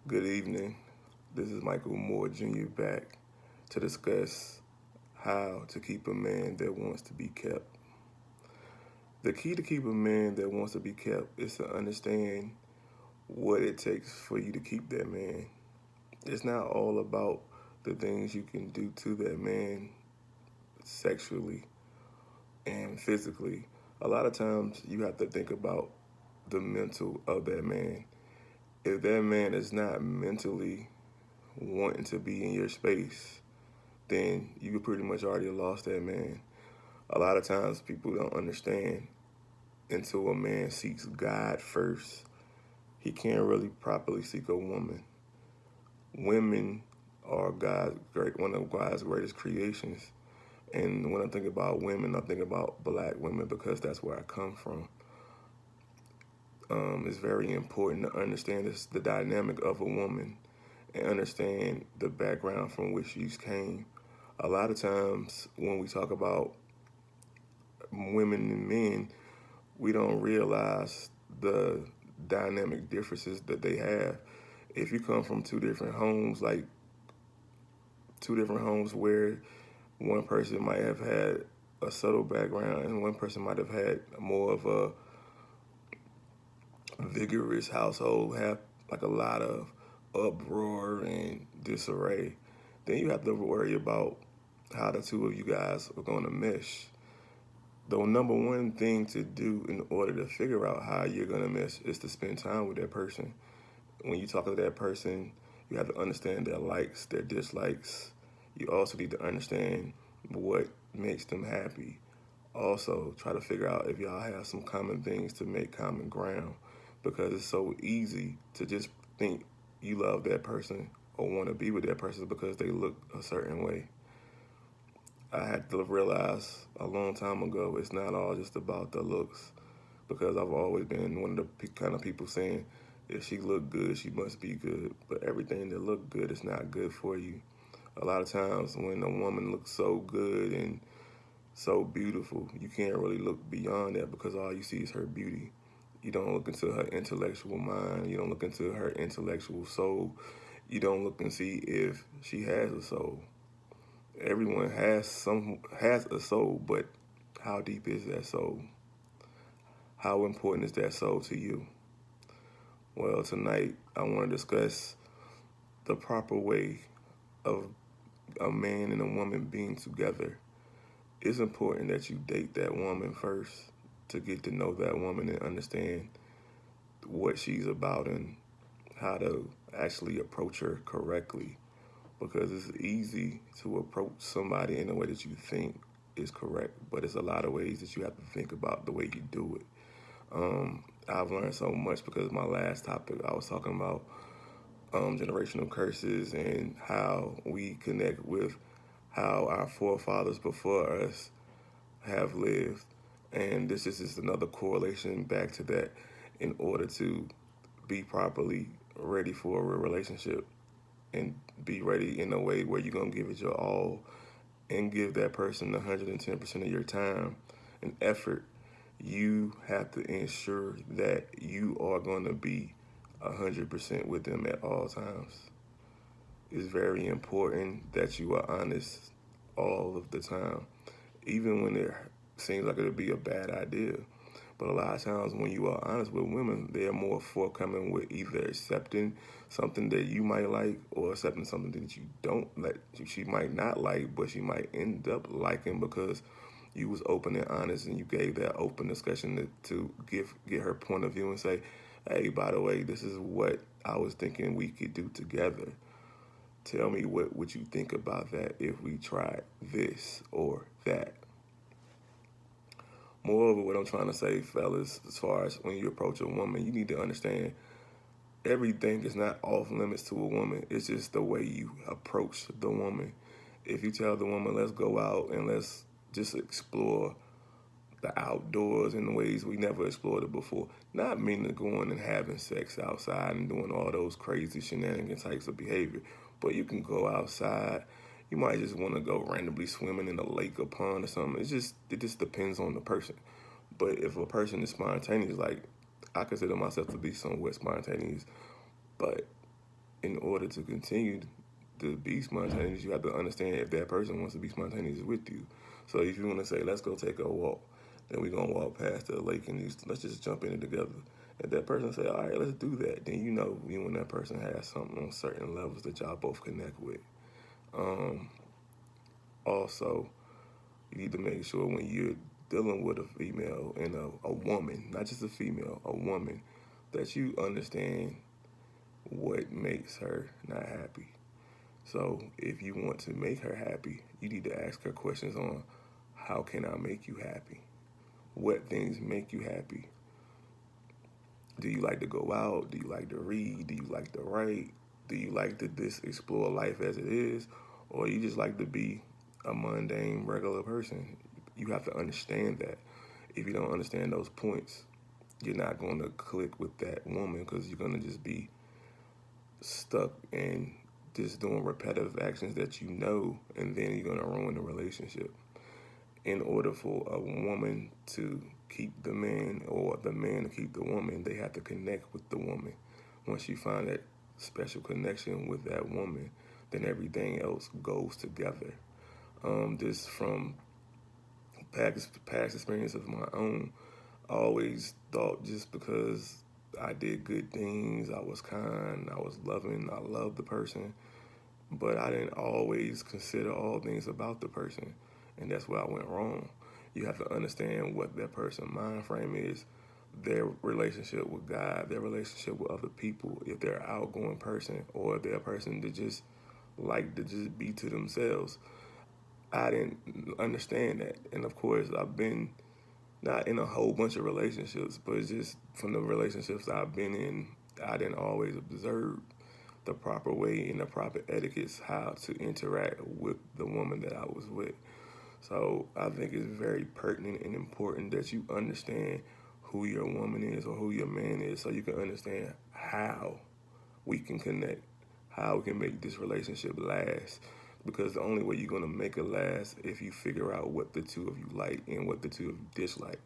Good evening. This is Michael Moore Jr. back to discuss how to keep a man that wants to be kept. The key to keep a man that wants to be kept is to understand what it takes for you to keep that man. It's not all about the things you can do to that man sexually and physically. A lot of times you have to think about the mental of that man. If that man is not mentally wanting to be in your space, then you pretty much already lost that man. A lot of times people don't understand until a man seeks God first, he can't really properly seek a woman. Women are one of God's greatest creations. And when I think about women, I think about black women because that's where I come from. It's very important to understand the dynamic of a woman and understand the background from which she came. A lot of times when we talk about women and men, we don't realize the dynamic differences that they have. If you come from two different homes where one person might have had a subtle background and one person might have had more of a vigorous household, have like a lot of uproar and disarray, then you have to worry about how the two of you guys are going to mesh. The number one thing to do in order to figure out how you're going to mesh is to spend time with that person. When you talk to that person, you have to understand their likes, their dislikes. You also need to understand what makes them happy. Also, try to figure out if y'all have some common things to make common ground because it's so easy to just think you love that person or want to be with that person because they look a certain way. I had to realize a long time ago it's not all just about the looks because I've always been one of the kind of people saying if she look good, she must be good. But everything that look good is not good for you. A lot of times when a woman looks so good and so beautiful, you can't really look beyond that because all you see is her beauty. You don't look into her intellectual mind. You don't look into her intellectual soul. You don't look and see if she has a soul. Everyone has a soul, but how deep is that soul? How important is that soul to you? Well, tonight I want to discuss the proper way of a man and a woman being together. It's important that you date that woman first to get to know that woman and understand what she's about and how to actually approach her correctly. Because it's easy to approach somebody in a way that you think is correct, but it's a lot of ways that you have to think about the way you do it. I've learned so much because my last topic I was talking about generational curses and how we connect with how our forefathers before us have lived. And this is just another correlation back to that in order to be properly ready for a real relationship and be ready in a way where you're going to give it your all and give that person 110% of your time and effort. You have to ensure that you are going to be 100% with them at all times. It's very important that you are honest all of the time, even when it seems like it'll be a bad idea. But a lot of times when you are honest with women, they are more forthcoming with either accepting something that you might like or accepting something that you don't like. She might not like, but she might end up liking because you was open and honest and you gave that open discussion to get her point of view and say, hey, by the way, this is what I was thinking we could do together. Tell me what would you think about that if we tried this or that. Moreover, what I'm trying to say, fellas, as far as when you approach a woman, you need to understand everything is not off limits to a woman. It's just the way you approach the woman. If you tell the woman, let's go out and let's just explore the outdoors in ways we never explored it before, not meaning going and having sex outside and doing all those crazy shenanigans types of behavior, but you can go outside. You might just want to go randomly swimming in a lake or pond or something. It just depends on the person. But if a person is spontaneous, like I consider myself to be somewhat spontaneous, but in order to continue to be spontaneous, you have to understand if that person wants to be spontaneous with you. So if you want to say, let's go take a walk, then we're going to walk past the lake and let's just jump in it together. If that person say, all right, let's do that, then you know you and that person has something on certain levels that y'all both connect with. Also, you need to make sure when you're dealing with a female and a woman, not just a female, a woman, that you understand what makes her not happy. So if you want to make her happy, you need to ask her questions on how can I make you happy? What things make you happy? Do you like to go out? Do you like to read? Do you like to write? Do you like to just explore life as it is? Or you just like to be a mundane, regular person? You have to understand that. If you don't understand those points, you're not going to click with that woman because you're going to just be stuck in just doing repetitive actions that you know, and then you're going to ruin the relationship. In order for a woman to keep the man or the man to keep the woman, they have to connect with the woman. Once you find that special connection with that woman, then everything else goes together. Just from past experience of my own, I always thought just because I did good things, I was kind, I was loving, I loved the person, but I didn't always consider all things about the person, and that's where I went wrong. You have to understand what that person's mind frame is, their relationship with God, their relationship with other people, if they're an outgoing person or if they're a person that just like to just be to themselves. I didn't understand that, and of course, I've been not in a whole bunch of relationships, but it's just from the relationships I've been in, I didn't always observe the proper way and the proper etiquettes how to interact with the woman that I was with. So I think it's very pertinent and important that you understand who your woman is or who your man is so you can understand how we can connect, how we can make this relationship last. Because the only way you're going to make it last if you figure out what the two of you like and what the two of you dislike.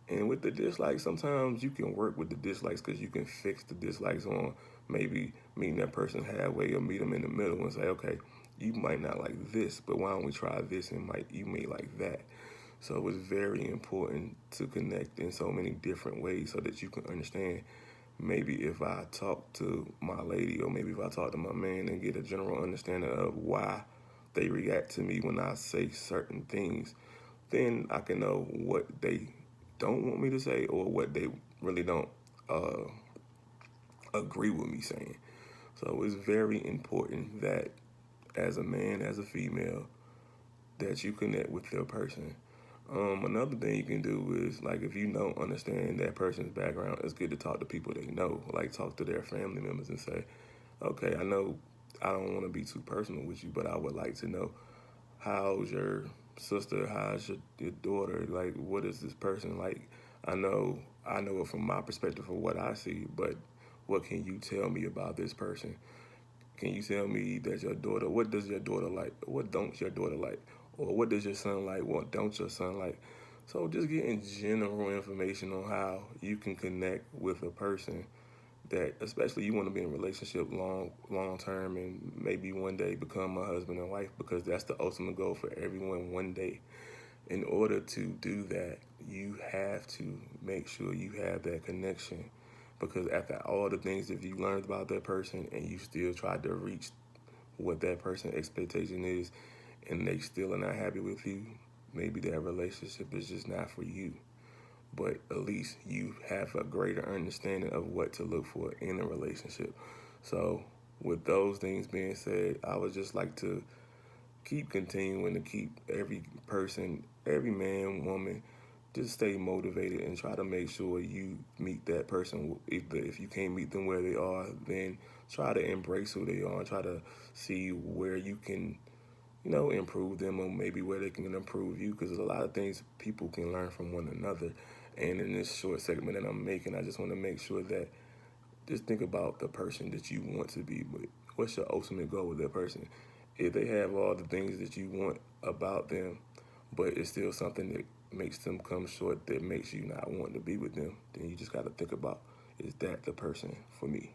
And with the dislikes, sometimes you can work with the dislikes because you can fix the dislikes on maybe meeting that person halfway or meet them in the middle and say, okay, you might not like this, but why don't we try this and you may like that. So it's very important to connect in so many different ways so that you can understand maybe if I talk to my lady or maybe if I talk to my man and get a general understanding of why they react to me when I say certain things, then I can know what they don't want me to say or what they really don't uh, agree with me saying. So it's very important that as a man, as a female, that you connect with your person. Another thing you can do is like if you don't understand that person's background, it's good to talk to people they know. Like talk to their family members and say, okay, I know I don't want to be too personal with you, but I would like to know how's your sister, how's your daughter, like what is this person like? I know it from my perspective of what I see, but what can you tell me about this person? Can you tell me that your daughter, what does your daughter like? What don't your daughter like? Or what does your son like? What don't your son like? So just getting general information on how you can connect with a person that, especially you want to be in a relationship long term and maybe one day become a husband and wife because that's the ultimate goal for everyone one day. In order to do that, you have to make sure you have that connection because after all the things that you learned about that person and you still try to reach what that person's expectation is and they still are not happy with you, maybe that relationship is just not for you. But at least you have a greater understanding of what to look for in a relationship. So with those things being said, I would just like to keep continuing to keep every person, every man, woman, just stay motivated and try to make sure you meet that person. If you can't meet them where they are, then try to embrace who they are and try to see where you can, improve them or maybe where they can improve you because there's a lot of things people can learn from one another. And in this short segment that I'm making, I just want to make sure that just think about the person that you want to be with. What's your ultimate goal with that person? If they have all the things that you want about them, but it's still something that makes them come short that makes you not want to be with them, then you just got to think about, is that the person for me?